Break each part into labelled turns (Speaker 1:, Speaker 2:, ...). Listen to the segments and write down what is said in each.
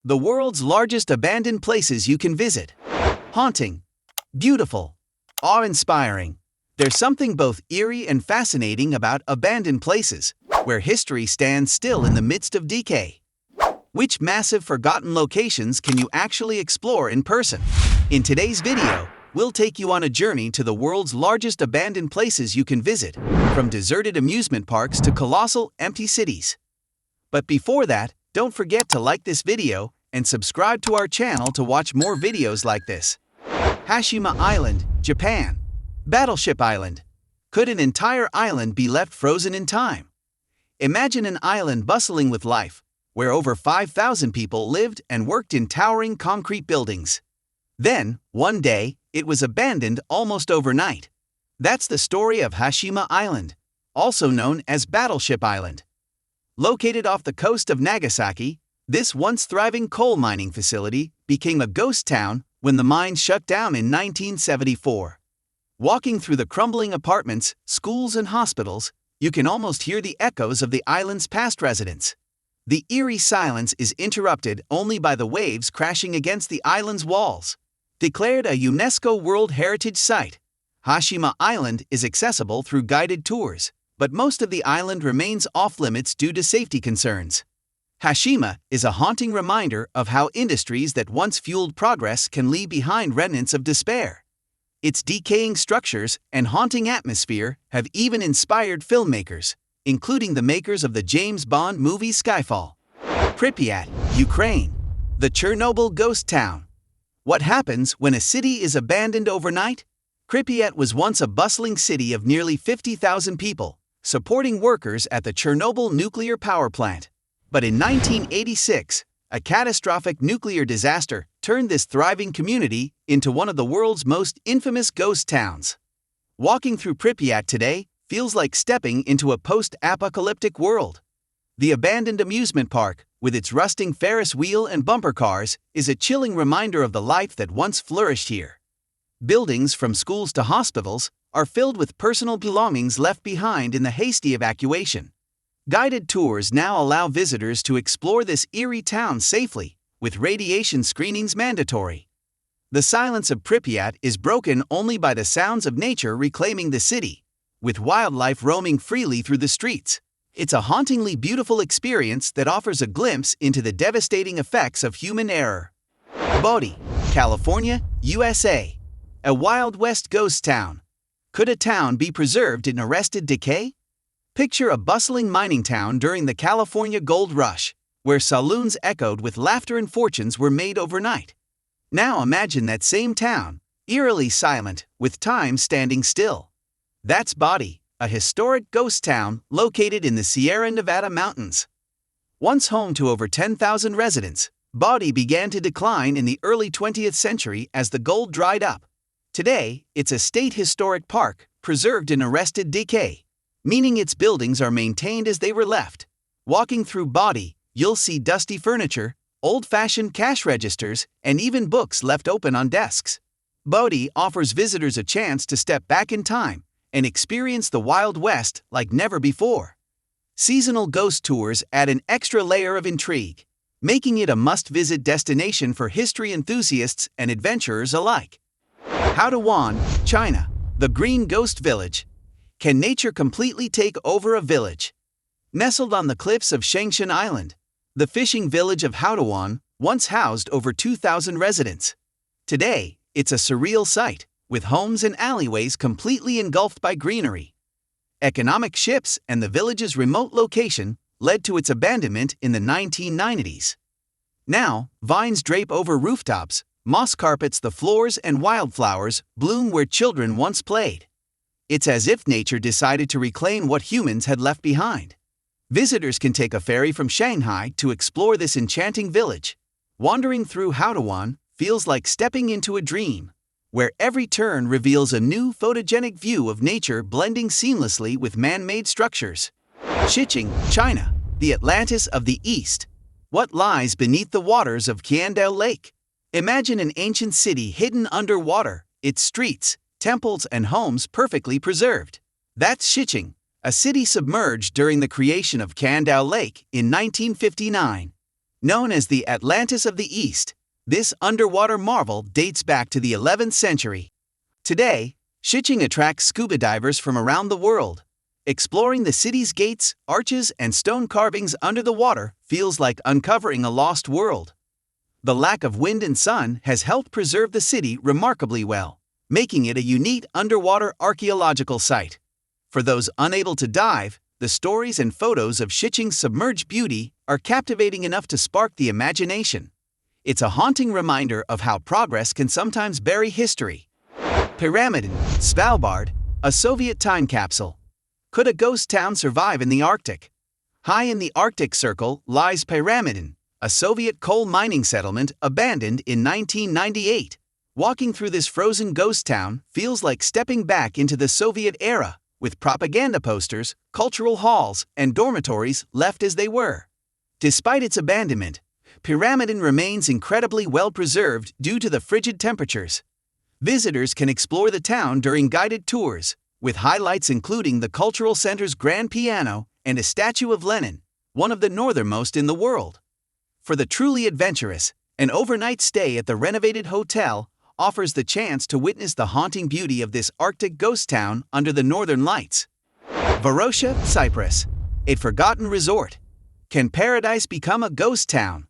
Speaker 1: The world's largest abandoned places you can visit. Haunting, beautiful, awe-inspiring. There's something both eerie and fascinating about abandoned places, where history stands still in the midst of decay. Which massive forgotten locations can you actually explore in person? In today's video, we'll take you on a journey to the world's largest abandoned places you can visit, from deserted amusement parks to colossal, empty cities. But before that, don't forget to like this video and subscribe to our channel to watch more videos like this. Hashima Island, Japan. Battleship Island. Could an entire island be left frozen in time? Imagine an island bustling with life, where over 5,000 people lived and worked in towering concrete buildings. Then, one day, it was abandoned almost overnight. That's the story of Hashima Island, also known as Battleship Island. Located off the coast of Nagasaki, this once thriving coal mining facility became a ghost town when the mine shut down in 1974. Walking through the crumbling apartments, schools, and hospitals, you can almost hear the echoes of the island's past residents. The eerie silence is interrupted only by the waves crashing against the island's walls. Declared a UNESCO World Heritage Site, Hashima Island is accessible through guided tours, but most of the island remains off-limits due to safety concerns. Hashima is a haunting reminder of how industries that once fueled progress can leave behind remnants of despair. Its decaying structures and haunting atmosphere have even inspired filmmakers, including the makers of the James Bond movie Skyfall. Pripyat, Ukraine. The Chernobyl ghost town. What happens when a city is abandoned overnight? Pripyat was once a bustling city of nearly 50,000 people, supporting workers at the Chernobyl nuclear power plant. But in 1986, a catastrophic nuclear disaster turned this thriving community into one of the world's most infamous ghost towns. Walking through Pripyat today feels like stepping into a post-apocalyptic world. The abandoned amusement park, with its rusting Ferris wheel and bumper cars, is a chilling reminder of the life that once flourished here. Buildings from schools to hospitals are filled with personal belongings left behind in the hasty evacuation. Guided tours now allow visitors to explore this eerie town safely, with radiation screenings mandatory. The silence of Pripyat is broken only by the sounds of nature reclaiming the city, with wildlife roaming freely through the streets. It's a hauntingly beautiful experience that offers a glimpse into the devastating effects of human error. Bodie, California, USA. A Wild West ghost town. Could a town be preserved in arrested decay? Picture a bustling mining town during the California Gold Rush, where saloons echoed with laughter and fortunes were made overnight. Now imagine that same town, eerily silent, with time standing still. That's Bodie, a historic ghost town located in the Sierra Nevada mountains. Once home to over 10,000 residents, Bodie began to decline in the early 20th century as the gold dried up. Today, it's a state historic park, preserved in arrested decay, meaning its buildings are maintained as they were left. Walking through Bodie, you'll see dusty furniture, old-fashioned cash registers, and even books left open on desks. Bodie offers visitors a chance to step back in time and experience the Wild West like never before. Seasonal ghost tours add an extra layer of intrigue, making it a must-visit destination for history enthusiasts and adventurers alike. Haotuan, China. The Green Ghost Village. Can nature completely take over a village? Nestled on the cliffs of Shengshan Island, the fishing village of Haotuan once housed over 2,000 residents. Today, it's a surreal sight, with homes and alleyways completely engulfed by greenery. Economic shifts and the village's remote location led to its abandonment in the 1990s. Now, vines drape over rooftops, moss carpets the floors, and wildflowers bloom where children once played. It's as if nature decided to reclaim what humans had left behind. Visitors can take a ferry from Shanghai to explore this enchanting village. Wandering through Haotuan feels like stepping into a dream, where every turn reveals a new photogenic view of nature blending seamlessly with man-made structures. Xiqing, China. The Atlantis of the East. What lies beneath the waters of Qiandao Lake? Imagine an ancient city hidden underwater, its streets, temples, and homes perfectly preserved. That's Xiqing, a city submerged during the creation of Qiandao Lake in 1959. Known as the Atlantis of the East, this underwater marvel dates back to the 11th century. Today, Shiching attracts scuba divers from around the world. Exploring the city's gates, arches, and stone carvings under the water feels like uncovering a lost world. The lack of wind and sun has helped preserve the city remarkably well, making it a unique underwater archaeological site. For those unable to dive, the stories and photos of Shiching's submerged beauty are captivating enough to spark the imagination. It's a haunting reminder of how progress can sometimes bury history. Pyramiden, Svalbard, a Soviet time capsule. Could a ghost town survive in the Arctic? High in the Arctic Circle lies Pyramiden, a Soviet coal mining settlement abandoned in 1998. Walking through this frozen ghost town feels like stepping back into the Soviet era, with propaganda posters, cultural halls, and dormitories left as they were. Despite its abandonment, Pyramiden remains incredibly well preserved due to the frigid temperatures. Visitors can explore the town during guided tours, with highlights including the cultural center's grand piano and a statue of Lenin, one of the northernmost in the world. For the truly adventurous, an overnight stay at the renovated hotel offers the chance to witness the haunting beauty of this Arctic ghost town under the northern lights. Varosha, Cyprus, a forgotten resort. Can paradise become a ghost town?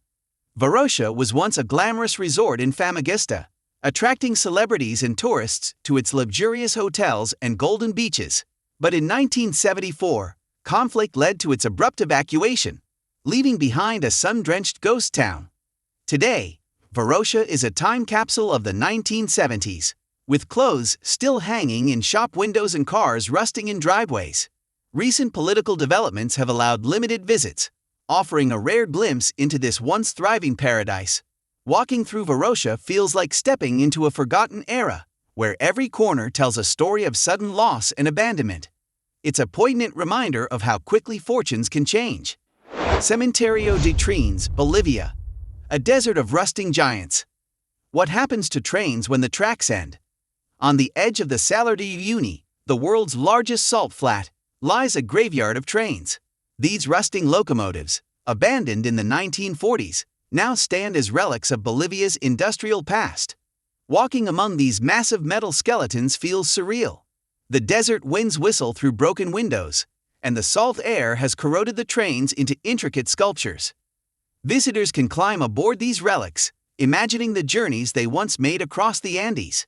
Speaker 1: Varosha was once a glamorous resort in Famagista, attracting celebrities and tourists to its luxurious hotels and golden beaches. But in 1974, conflict led to its abrupt evacuation, leaving behind a sun-drenched ghost town. Today, Varosha is a time capsule of the 1970s, with clothes still hanging in shop windows and cars rusting in driveways. Recent political developments have allowed limited visits, offering a rare glimpse into this once thriving paradise. Walking through Varosha feels like stepping into a forgotten era, where every corner tells a story of sudden loss and abandonment. It's a poignant reminder of how quickly fortunes can change. Cementerio de Trenes, Bolivia, a desert of rusting giants. What happens to trains when the tracks end? On the edge of the Salar de Uyuni, the world's largest salt flat, lies a graveyard of trains. These rusting locomotives, abandoned in the 1940s, now stand as relics of Bolivia's industrial past. Walking among these massive metal skeletons feels surreal. The desert winds whistle through broken windows, and the salt air has corroded the trains into intricate sculptures. Visitors can climb aboard these relics, imagining the journeys they once made across the Andes.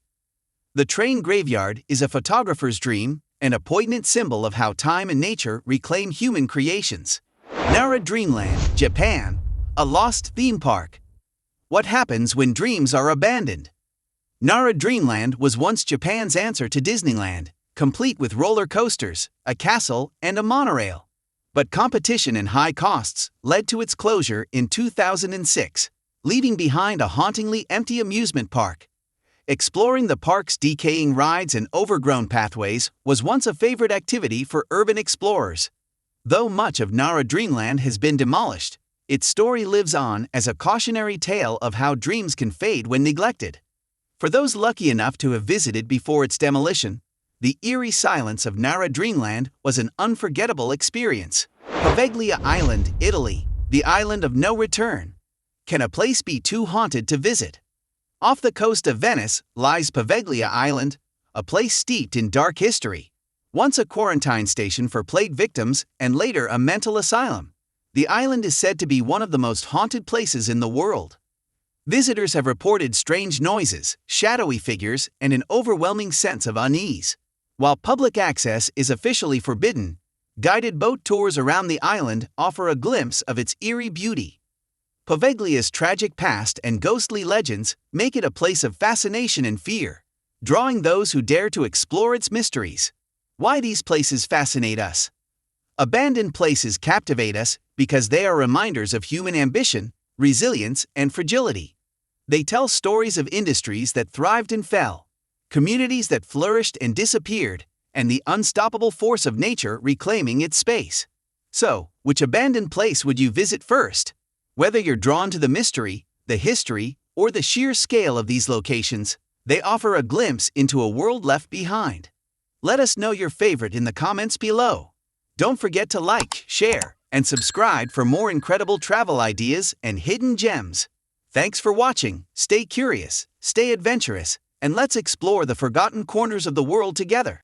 Speaker 1: The train graveyard is a photographer's dream and a poignant symbol of how time and nature reclaim human creations. Nara Dreamland, Japan, a lost theme park. What happens when dreams are abandoned? Nara Dreamland was once Japan's answer to Disneyland, complete with roller coasters, a castle, and a monorail. But competition and high costs led to its closure in 2006, leaving behind a hauntingly empty amusement park. Exploring the park's decaying rides and overgrown pathways was once a favorite activity for urban explorers. Though much of Nara Dreamland has been demolished, its story lives on as a cautionary tale of how dreams can fade when neglected. For those lucky enough to have visited before its demolition, the eerie silence of Nara Dreamland was an unforgettable experience. Poveglia Island, Italy, the island of no return. Can a place be too haunted to visit? Off the coast of Venice lies Poveglia Island, a place steeped in dark history. Once a quarantine station for plague victims and later a mental asylum, the island is said to be one of the most haunted places in the world. Visitors have reported strange noises, shadowy figures, and an overwhelming sense of unease. While public access is officially forbidden, guided boat tours around the island offer a glimpse of its eerie beauty. Poveglia's tragic past and ghostly legends make it a place of fascination and fear, drawing those who dare to explore its mysteries. Why these places fascinate us? Abandoned places captivate us because they are reminders of human ambition, resilience, and fragility. They tell stories of industries that thrived and fell, communities that flourished and disappeared, and the unstoppable force of nature reclaiming its space. So, which abandoned place would you visit first? Whether you're drawn to the mystery, the history, or the sheer scale of these locations, they offer a glimpse into a world left behind. Let us know your favorite in the comments below. Don't forget to like, share, and subscribe for more incredible travel ideas and hidden gems. Thanks for watching. Stay curious, stay adventurous, and let's explore the forgotten corners of the world together.